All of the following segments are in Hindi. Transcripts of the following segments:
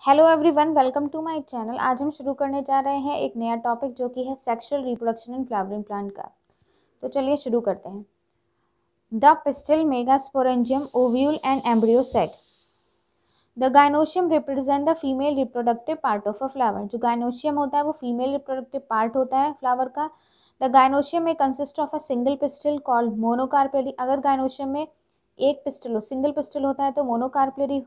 Hello everyone, welcome to my channel. आज हम शुरू करने जा रहे हैं एक नया टॉपिक जो कि है sexual reproduction in flowering plant का। तो चलिए शुरू करते हैं। The pistil, megasporangium, ovule and embryo sac. The gynoecium represent the female reproductive part of a flower. जो गाइनोशियम होता है वो फीमेल रिप्रोडक्टिव पार्ट होता है फ्लावर का। द गाइनोशियम में consist of a single pistil called monocarpellary. अगर गाइनोशियम में एक पिस्टिल हो, सिंगल पिस्टिल होता है तो मोनोकार्पेली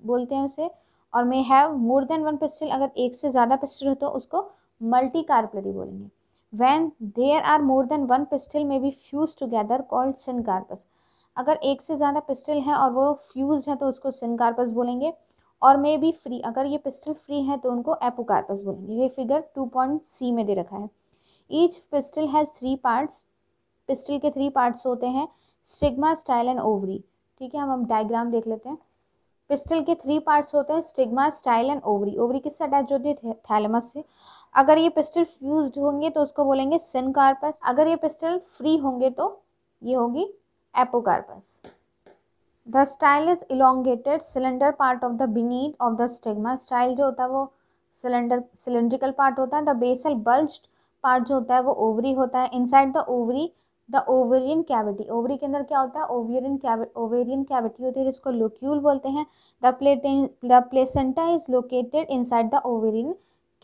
बोलते हैं उसे। और may have more than one pistil, अगर एक से ज़्यादा पिस्टिल हो तो उसको मल्टी कार्पेली बोलेंगे। When there are more than one pistil may be fuse together called syncarpous. अगर एक से ज़्यादा पिस्टिल है और वो फ्यूज है तो उसको सिनकार्पस बोलेंगे। और मे बी फ्री, अगर ये पिस्टिल फ्री है तो उनको एपोकार्पस बोलेंगे। ये फिगर 2.C में दे रखा है। Each pistil has 3 parts. Pistil के 3 पार्ट्स होते हैं, स्टिग्मा, स्टाइल एंड ओवरी। ठीक है, हम डायग्राम देख लेते हैं। पिस्टिल के 3 पार्ट्स होते हैं, stigma, style and ovary. Ovary किससे अटैच होती है? थैलेमस से। अगर ये पिस्टिल फ्यूज्ड होंगे तो उसको बोलेंगे सिनकार्पस। अगर ये पिस्टिल फ्री होंगे तो ये होगी apocarpous. The style is elongated cylinder part of the beneath of the stigma. Style जो होता है वो सिलेंड्रिकल पार्ट होता है। द बेसल बल्ज्ड पार्ट जो होता है वो ओवरी होता है। Inside the ovary the ovarian cavity. Ovary के अंदर क्या होता है? ओवेरियन कैविटी होती है जिसको लोक्यूल बोलते हैं। The placenta is located inside the ovarian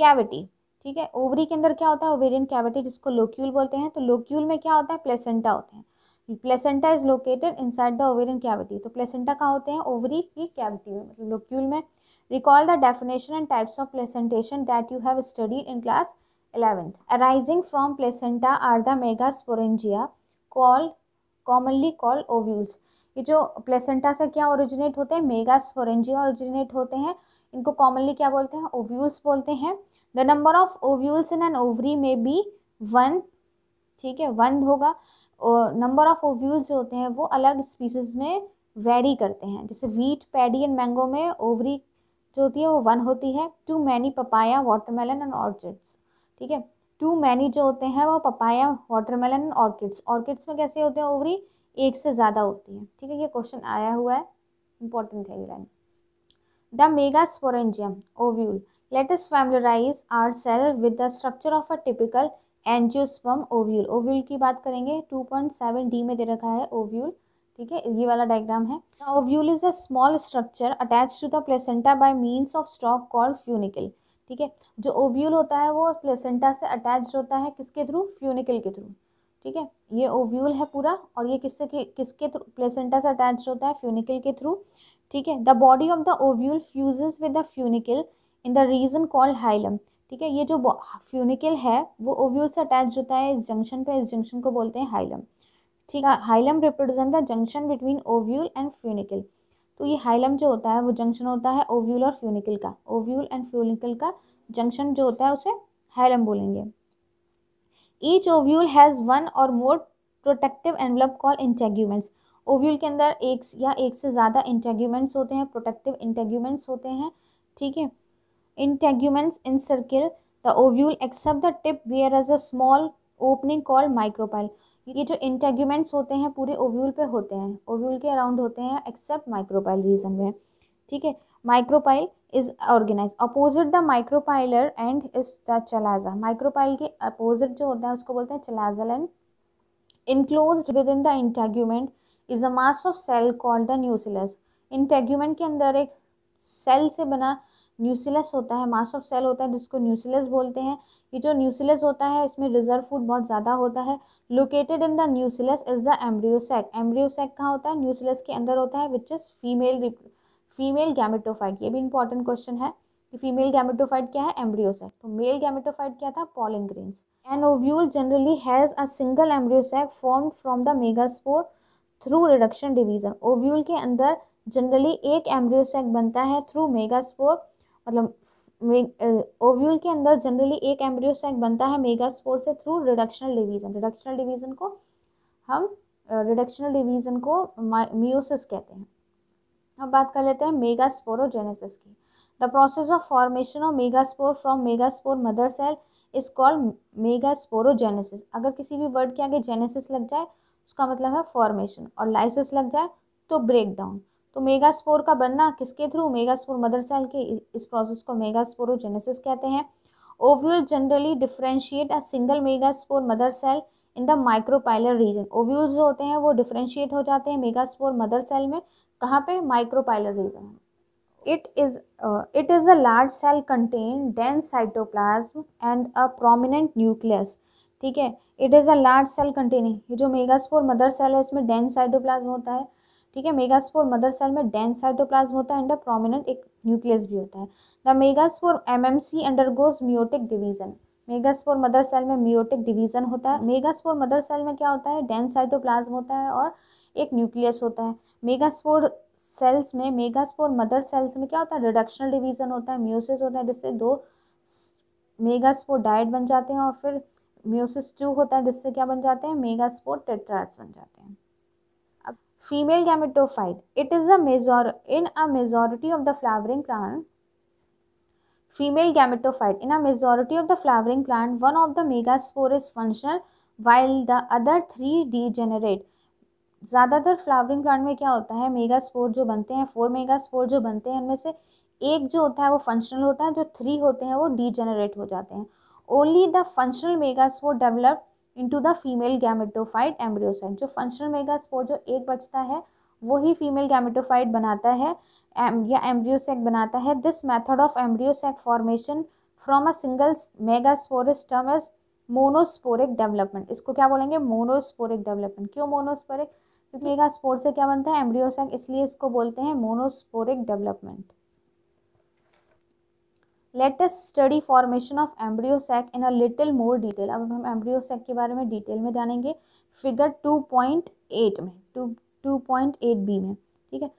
cavity. ठीक है, ओवरी के अंदर क्या होता है? ओवेरियन कैविटी जिसको लोक्यूल बोलते हैं। तो लोक्यूल में क्या होता है? प्लेसेंटा होते हैं। Placenta is located inside the ovarian cavity. तो प्लेसेंटा कहाँ होते हैं? ओवरी की कैविटी में, मतलब लोक्यूल में। Recall the definition and types of placentation that you have studied in class 11th. Arising from placenta are the megasporangia commonly called ovules. ये जो प्लेसेंटा से क्या ओरिजिनेट होते हैं? मेगास्पोरेंजिया ओरिजिनेट होते हैं। इनको कॉमनली क्या बोलते हैं? ओव्यूल्स बोलते हैं। The number of ovules in an ovary में बी 1। ठीक है, 1 होगा। और नंबर ऑफ ओव्यूल्स जो होते हैं वो अलग स्पीसीज में वेरी करते हैं। जैसे व्हीट, पैडी एंड मैंगो में ओवरी जो होती है वो 1 होती है। To many papaya, watermelon and orchids. ठीक है, टू मैनी जो होते हैं वो papaya, watermelon and orchids. Orchids में कैसे होते हैं? ओवरी एक से ज़्यादा होती है। ठीक है, ये क्वेश्चन आया हुआ है, इंपॉर्टेंट है ये line. The megasporangium ovule. Let us familiarise ourselves with the structure of a typical angiosperm ovule. Ovule की बात करेंगे, 2.7D में दे रखा है ओव्यूल। ठीक है, ये वाला डायग्राम है। Ovule is a small structure attach to the placenta by means of stalk called funicle. ठीक है, जो ओव्यूल होता है वो प्लेसेंटा से अटैच होता है, किसके थ्रू? फ्यूनिकल के थ्रू। ठीक है, ये ओव्यूल है पूरा, और ये किसके थ्रू प्लेसेंटा से अटैच होता है? फ्यूनिकल के थ्रू। ठीक है, the body of the ovule fuses with the funicle in the reason called hilum. ठीक है, ये जो फ्यूनिकल है वो ओव्यूल से अटैच होता है इस जंक्शन पे, इस जंक्शन को बोलते हैं हाइलम। ठीक है, hilum represent the junction between ovule and funicle. तो ये हाइलम जो होता है वो जंक्शन होता है ओव्यूल और फ्यूनिकल का। ओव्यूल एंड फ्यूनिकल का जंक्शन जो होता है उसे हाइलम बोलेंगे। ईच ओव्यूल हैज़ 1 और more protective envelope called integuments. Ovule के अंदर एक या एक से ज़्यादा इंटेग्यूमेंट्स होते हैं, प्रोटेक्टिव इंटेग्यूमेंट्स होते हैं। ठीक है, integuments encircle the ovule except the tip where is a small opening called micropyle. ये जो इंटेग्यूमेंट्स होते हैं पूरे ओव्यूल पे होते हैं, ओव्यूल के अराउंड होते हैं एक्सेप्ट माइक्रोपाइल रीजन में। ठीक है, micropyle is organise opposite the micropylar end is the chalaza. Micropyle के अपोजिट जो होता है उसको बोलते हैं chalazal end. Enclosed within the integument is a mass of cell called the nucellus. Integument के अंदर एक सेल से बना न्यूसिलस होता है, मास ऑफ सेल होता है जिसको न्यूसिलस बोलते हैं। ये जो न्यूसिलस होता है इसमें रिजर्व फूड बहुत ज़्यादा होता है। Located in the न्यूसिलस is the embryo sac. Embryo sac कहाँ होता है? न्यूसिलस के अंदर होता है, विच इज फीमेल गैमेटोफाइट। ये भी इंपॉर्टेंट क्वेश्चन है कि फीमेल गैमेटोफाइट क्या है? एम्ब्रियोसैक। तो मेल गैमेटोफाइट क्या था? Pollen grains. An ovule generally has a single embryo sac formed from the megaspore through reduction division. Ovule के अंदर जनरली एक एम्ब्रियोसैक बनता है थ्रू मेगास्पोर, मतलब ओव्यूल के अंदर जनरली एक एम्ब्रियोसैक बनता है मेगास्पोर से through reductional division. Reductional division को मियोसिस कहते हैं। अब बात कर लेते हैं मेगास्पोरोजेनेसिस की। The process of formation of megaspore from megaspore mother cell is called megasporogenesis. अगर किसी भी वर्ड के आगे जेनेसिस लग जाए उसका मतलब है फॉर्मेशन, और लाइसिस लग जाए तो ब्रेक डाउन। तो मेगास्पोर का बनना किसके थ्रू, मेगास्पोर मदर सेल के, इस प्रोसेस को मेगास्पोरोजेनेसिस कहते हैं। Ovule generally differentiate a single megaspore mother cell in the micropylar region. Ovules जो होते हैं वो डिफरेंशिएट हो जाते हैं मेगास्पोर मदर सेल में, कहाँ पे, माइक्रोपाइलर रीजन में। It is a large cell contain dense cytoplasm and a prominent nucleus, ठीक है। It is a large cell containing, ये जो मेगास्पोर मदर सेल है इसमें डेंस साइटोप्लाज्म होता है, ठीक है। मेगास्पोर मदर सेल में डेंस साइटोप्लाज्म होता है एंड अ प्रोमिनेंट एक न्यूक्लियस भी होता है। The megaspore MMC undergoes meiotic division. Megaspore mother cell में म्यूटिक डिवीजन होता है। मेगास्पोर मदर सेल में क्या होता है, डेंस साइटोप्लाज्म होता है और एक न्यूक्लियस होता है। मेगास्पोर सेल्स में, मेगास्पोर मदर सेल्स में क्या होता है, रिडक्शनल डिवीजन होता है, म्यूसिस होता है, जिससे 2 मेगास्पोर डाइड बन जाते हैं, और फिर म्यूसिस 2 होता है जिससे क्या बन जाते हैं, मेगास्पोर टेट्राड्स बन जाते हैं। अब female gametophyte, it is in a majority of the flowering plant, female gametophyte in a majority of the flowering plant, one of the megaspore is functional while the other 3 degenerate। ज़्यादातर फ्लावरिंग प्लांट में क्या होता है, मेगास्पोर जो बनते हैं, 4 मेगास्पोर जो बनते हैं उनमें से एक जो होता है वो फंक्शनल होता है, जो 3 होते हैं वो डीजेनरेट हो जाते हैं। Only the functional megaspore develop into the female gametophyte embryo sac. जो फंक्शनल मेगास्पोर जो एक बचता है वही फीमेल गैमेटोफाइट बनाता है या एम्ब्रियोसैक बनाता है। This method of embryo sac formation from a single megaspore is term as monosporic development. इसको क्या बोलेंगे, मोनोस्पोरिक डेवलपमेंट। क्यों मोनोस्पोरिक, क्योंकि मेगास्पोर से क्या बनता है, एम्ब्रियोसैक, इसलिए इसको बोलते हैं monosporic development. Let us study formation of embryo sac in a little more detail. अब हम एम्ब्रियोसैक के बारे में डिटेल में जानेंगे फिगर 2.8 में, 2.8b में, ठीक है।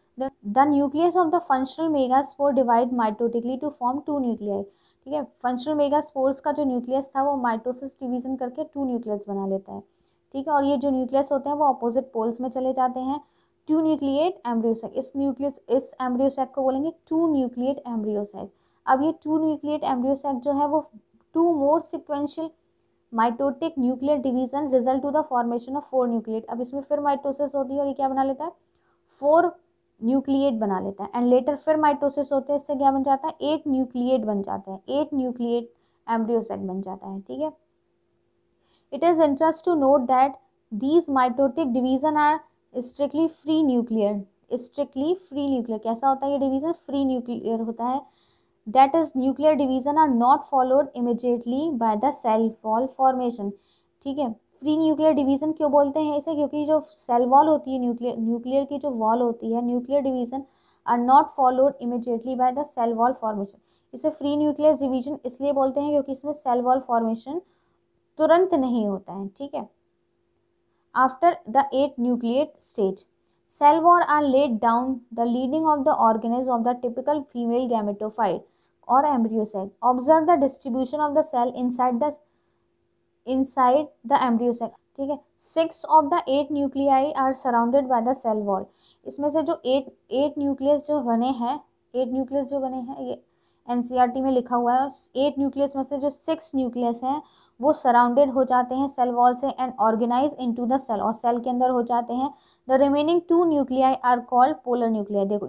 The nucleus of the functional megaspore divide mitotically to form 2 nuclei, ठीक है। फंक्शनल मेगास्पोर्स का जो न्यूक्लियस था वो माइटोसिस डिवीजन करके 2 न्यूक्लियस बना लेता है, ठीक है। और ये जो न्यूक्लियस होते हैं वो अपोजिट पोल्स में चले जाते हैं। 2 न्यूक्लिएट एम्ब्रियोसैक, इस एम्ब्रियोसैक को बोलेंगे 2 न्यूक्लिएट एम्ब्रियोसैक। अब ये 2 न्यूक्लिएट एम्ब्रियोसैक जो है वो 2 more sequential mitotic nuclear division result to the formation of 4 nucleate. अब इसमें फिर माइटोसिस होती है और ये क्या बना लेता है, 4 न्यूक्लिएट बना लेता है। एंड लेटर फिर माइटोसिस होते हैं, इससे क्या बन जाता है, 8 न्यूक्लिएट बन जाते हैं, 8 न्यूक्लिएट एम्ब्रियोसैक बन जाता है, ठीक है। It is interest to note that these mitotic division are strictly free nuclear. Strictly free nuclear कैसा होता है ये डिवीजन, फ्री न्यूक्लियर होता है। That is nuclear division are not followed immediately by the cell wall formation, ठीक है। फ्री न्यूक्लियर डिवीजन क्यों बोलते हैं इसे, क्योंकि जो सेल वॉल होती है, न्यूक्लियर की जो वॉल होती है, nuclear division are not followed immediately by the cell wall formation. इसे फ्री न्यूक्लियर डिवीजन इसलिए बोलते हैं क्योंकि इसमें सेल वॉल फॉर्मेशन तुरंत नहीं होता है, ठीक है। After the 8 nucleate stage, cell wall are laid down the leading of the organs of the typical female gametophyte or embryosac. Observe the distribution of the cell inside the embryosac, ठीक है। 6 of the 8 nuclei are surrounded by the cell wall। इसमें से जो 8 न्यूक्लियस जो बने हैं, 8 न्यूक्लियस जो बने हैं, ये एनसीईआरटी में लिखा हुआ है। 8 न्यूक्लियस में से जो 6 न्यूक्लियस हैं वो सराउंडेड हो जाते हैं सेल वॉल से and organise into the cell, और सेल के अंदर हो जाते हैं। The remaining 2 nuclei are called polar nuclei. देखो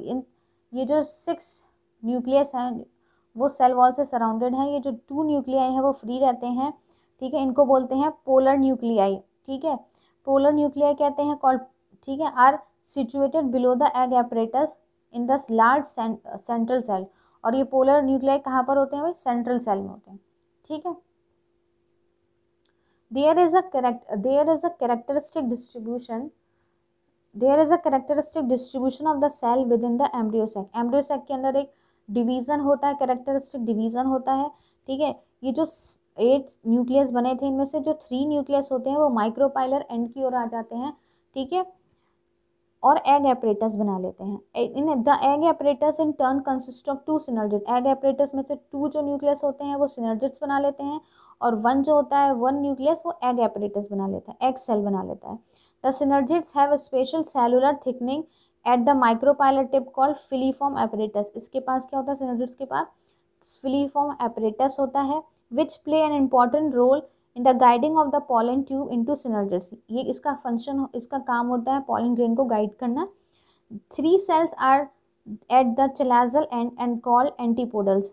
ये जो 6 न्यूक्लियस हैं वो सेल वॉल से सराउंडेड हैं, ये जो 2 न्यूक्लियाई हैं वो फ्री रहते हैं, ठीक है। इनको बोलते हैं पोलर न्यूक्लियाई, ठीक है। पोलर न्यूक्लियाई कहते हैं कॉल्ड, ठीक है, are situated below the egg apparatus in the large central cell. और ये पोलर न्यूक्लियाई कहाँ पर होते हैं भाई, सेंट्रल सेल में होते हैं, ठीक है। There is a characteristic distribution of the cell within the embryosac। Embryo sac के अंदर एक डिवीजन होता है, कैरेक्टरिस्टिक डिवीजन होता है, ठीक है। ये जो 8 न्यूक्लियस बने थे इनमें से जो 3 न्यूक्लियस होते हैं वो माइक्रोपाइलर एंड की ओर आ जाते हैं, ठीक है, और एग एपरेटस बना लेते हैं। In the egg apparatus in turn consist of 2 synergid. Egg apparatus में से 2 जो न्यूक्लियस होते हैं वो सिनर्जिड्स बना लेते हैं, और 1 जो होता है 1 न्यूक्लियस वो एग एपरेटस बना लेता है, एग सेल बना लेता है। The synergids have special cellular thickening at the micropylar tip called filiform apparatus. इसके पास क्या होता है, सिनर्जिड्स के पास फिलीफॉर्म एपरेटस होता है, which play an important role in the guiding of the pollen tube into synergids. ये इसका फंक्शन, इसका काम होता है पॉलन ग्रेन को गाइड करना। 3 cells are at the chalazal end and called antipodals।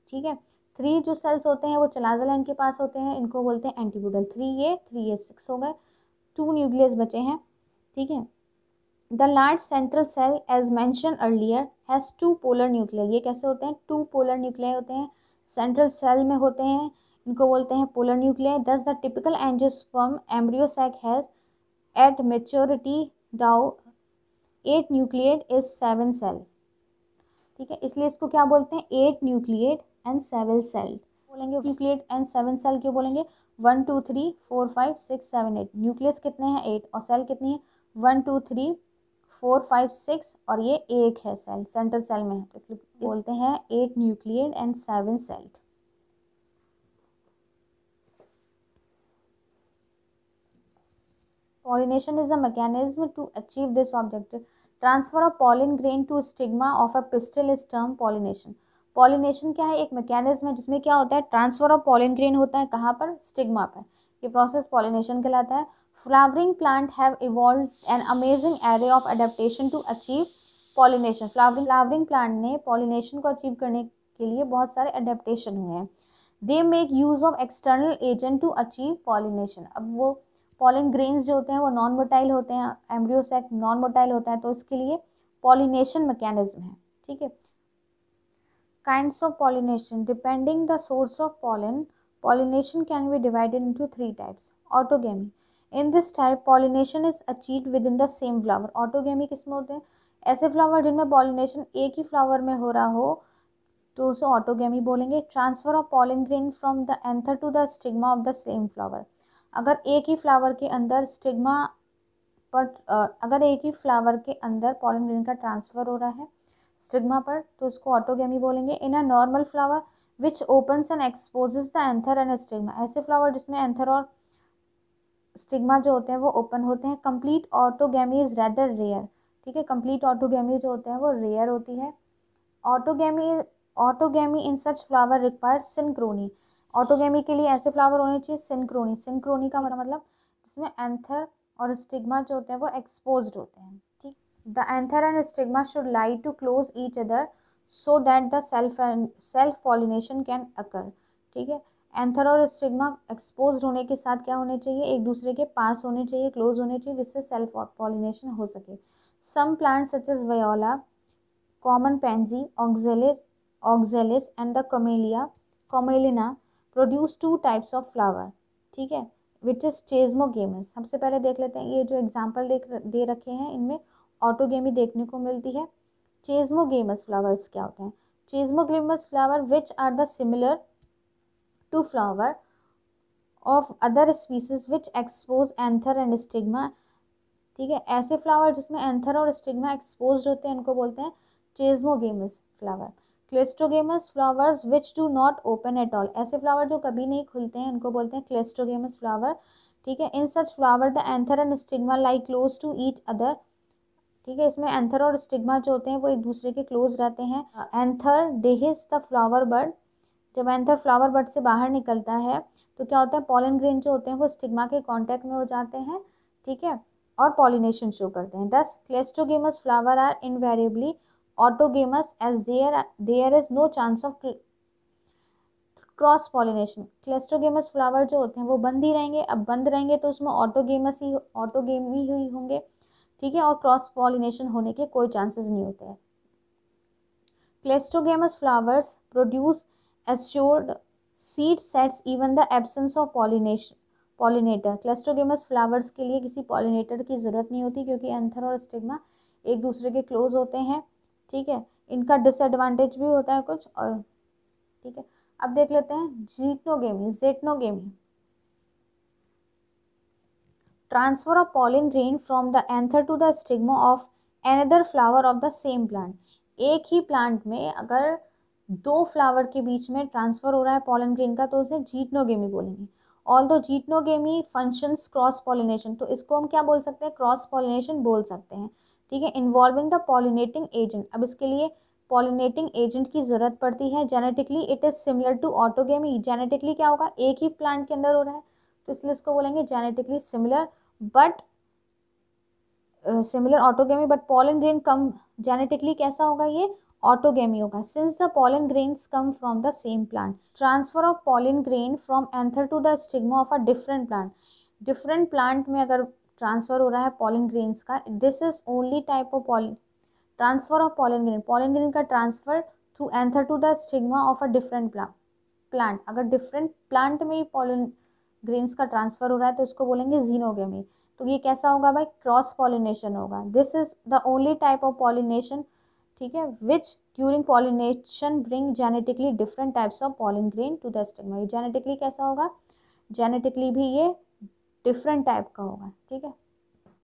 ठीक है, 3 जो सेल्स होते हैं वो चलाजल एंड के पास होते हैं, इनको बोलते हैं एंटीपोडल। 3 ये 6 हो गए, 2 न्यूक्लियस बचे हैं। ठीक है, the large central cell as mention earlier has 2 polar nuclear. ये कैसे होते हैं? 2 पोलर न्यूक्लियर होते हैं, सेंट्रल सेल में होते हैं, इनको बोलते हैं polar nuclear. Thus the typical angiosperm embryo sac has at maturity though 8 nucleate is 7 cell. ठीक है, इसलिए इसको क्या बोलते हैं? 8 न्यूक्लिएट एंड 7 सेल बोलेंगे। न्यूक्लिएट एंड 7 सेल क्यों बोलेंगे? 1 2 3 4 5 6 7 8। न्यूक्लियस कितने हैं? 8। और सेल कितनी है? 1 2 3 4 5 6 और ये एक है सेल, सेंट्रल सेल में है, तो इसलिए बोलते हैं 8 nucleate and 7 cell. Pollination is a mechanism to achieve this objective. Transfer of pollen grain to stigma of a pistil is termed pollination. Pollination क्या है? एक मैकेनिज्म है जिसमें क्या होता है? ट्रांसफर ऑफ पॉलन ग्रेन होता है, कहाँ पर? स्टिग्मा पर। ये प्रोसेस पॉलिनेशन कहलाता है। Flowering plant have evolved an amazing array of adaptation to achieve pollination. Flowering plant ने पॉलिनेशन को अचीव करने के लिए बहुत सारे एडेप्टेशन हुए हैं। They make use of external agent to achieve pollination. अब वो पॉलन ग्रेन्स जो होते हैं वो नॉन मोटाइल होते हैं, एम्ब्रियो सैक नॉन मोटाइल होता है, तो इसके लिए पॉलिनेशन मैकेनिज्म है। ठीक है, kinds of pollination depending the source of pollen, pollination can be divided into 3 types. Autogamy, in this type pollination is achieved with in the same flower. Autogamy किसमें होते हैं? ऐसे फ्लावर जिनमें पॉलिनेशन एक ही फ्लावर में हो रहा हो तो उसे ऑटोगेमी बोलेंगे। Transfer of pollen grain from the anther to the stigma of the same flower. अगर एक ही फ्लावर के अंदर स्टिग्मा पर अगर एक ही फ्लावर के अंदर पॉलन ग्रेन का ट्रांसफर हो रहा है स्टिग्मा पर, तो उसको ऑटोगेमी बोलेंगे। In a normal flower which opens and exposes the anther and stigma. ऐसे फ्लावर जिसमें एंथर और स्टिग्मा जो होते हैं वो ओपन होते हैं। Complete autogamy is rather rare. ठीक है, कंप्लीट ऑटोगेमी जो होते हैं वो रेयर होती है। ऑटोगेमी इन such flower require Synchrony. Autogamy के लिए ऐसे फ्लावर होने चाहिए सिंक्रोनी। सिंक्रोनी का मतलब जिसमें एंथर और स्टिग्मा जो होते हैं वो एक्सपोज्ड होते हैं। ठीक, the anther and stigma should lie too close each other so that the self pollination can occur. ठीक है, एंथर और स्टिग्मा एक्सपोज्ड होने के साथ क्या होने चाहिए? एक दूसरे के पास होने चाहिए, क्लोज होने चाहिए, जिससे सेल्फ पॉलिनेशन हो सके। Some plants such as viola, common pansy, oxalis and the commelina produce 2 types of flower. ठीक है, विच इज चेस्मोगेमस। सबसे पहले देख लेते हैं, ये जो एग्जाम्पल दे रखे हैं इनमें ऑटोगेमी देखने को मिलती है। चेस्मोगेमस फ्लावर्स क्या होते हैं? Chasmogamous flower which are the similar to flower of other species which expose anther and stigma. ठीक है, ऐसे फ्लावर जिसमें एंथर और स्टिग्मा एक्सपोज होते हैं इनको बोलते हैं chasmogamous flower. क्लेस्टोगेमस flowers which do not open at all. ऐसे फ्लावर जो कभी नहीं खुलते हैं इनको बोलते हैं क्लेस्टोगेमस फ्लावर। ठीक है, in such flower the anther and stigma lie close to each other. ठीक है, इसमें एंथर और स्टिग्मा जो होते हैं वो एक दूसरे के क्लोज रहते हैं। Anther डेहिस the flower bird. जब एंथर फ्लावर बर्ड से बाहर निकलता है तो क्या होता है? पॉलन ग्रेन जो होते हैं वो स्टिग्मा के कॉन्टैक्ट में हो जाते हैं। ठीक है, और पॉलिनेशन शो करते हैं। Thus cleistogamous flower are invariably autogamous as there is no chance of cross pollination. Cleistogamous flower जो होते हैं वो बंद ही रहेंगे। अब बंद रहेंगे तो उसमें ऑटोगेमी ही होंगे। ठीक है, और क्रॉस पॉलिनेशन होने के कोई चांसेस नहीं होते हैं। क्लेस्टोगेमस flowers produce assured seed sets even the absence of pollinator. क्लेस्टोगेमस flowers के लिए किसी पॉलिनेटर की ज़रूरत नहीं होती क्योंकि एंथर और स्टिग्मा एक दूसरे के क्लोज होते हैं। ठीक है, इनका डिसएडवांटेज भी होता है कुछ। और ठीक है, अब देख लेते हैं geitonogamy. Transfer of pollen grain from the anther to the stigma of another flower of the same plant. एक ही प्लांट में अगर 2 फ्लावर के बीच में ट्रांसफर हो रहा है पॉलन ग्रेन का तो उसे जीटनोगेमी बोलेंगे। ऑल्दो जीटनोगेमी फंक्शंस क्रॉस पॉलिनेशन, तो इसको हम क्या बोल सकते हैं? क्रॉस पॉलिनेशन बोल सकते हैं। ठीक है, इन्वॉल्विंग द पॉलिनेटिंग एजेंट। अब इसके लिए पॉलिनेटिंग एजेंट की जरूरत पड़ती है। Genetically it is similar to autogamy. Genetically क्या होगा? एक ही प्लांट के अंदर हो रहा है तो इसलिए इसको बोलेंगे genetically similar, but similar autogamy, but pollen grain कम जेनेटिकली कैसा होगा, ये ऑटोगेमी होगा, since the pollen grains come from the same plant. Transfer of pollen grain from anther to the stigma of a different plant, different plant में अगर ट्रांसफर हो रहा है पॉलन ग्रेन्स का, this is only type of transfer of pollen grain का transfer through anther to the stigma of a different plant. अगर डिफरेंट प्लांट में ही पॉलन ग्रेन्स का ट्रांसफर हो रहा है तो इसको बोलेंगे जीनोगेमी। तो ये कैसा होगा भाई, क्रॉस पॉलिनेशन होगा। This is the only type of pollination, ठीक है, which during pollination bring genetically different types of pollen grain to the stigma. ये जेनेटिकली कैसा होगा, जेनेटिकली भी ये डिफरेंट टाइप का होगा, ठीक है।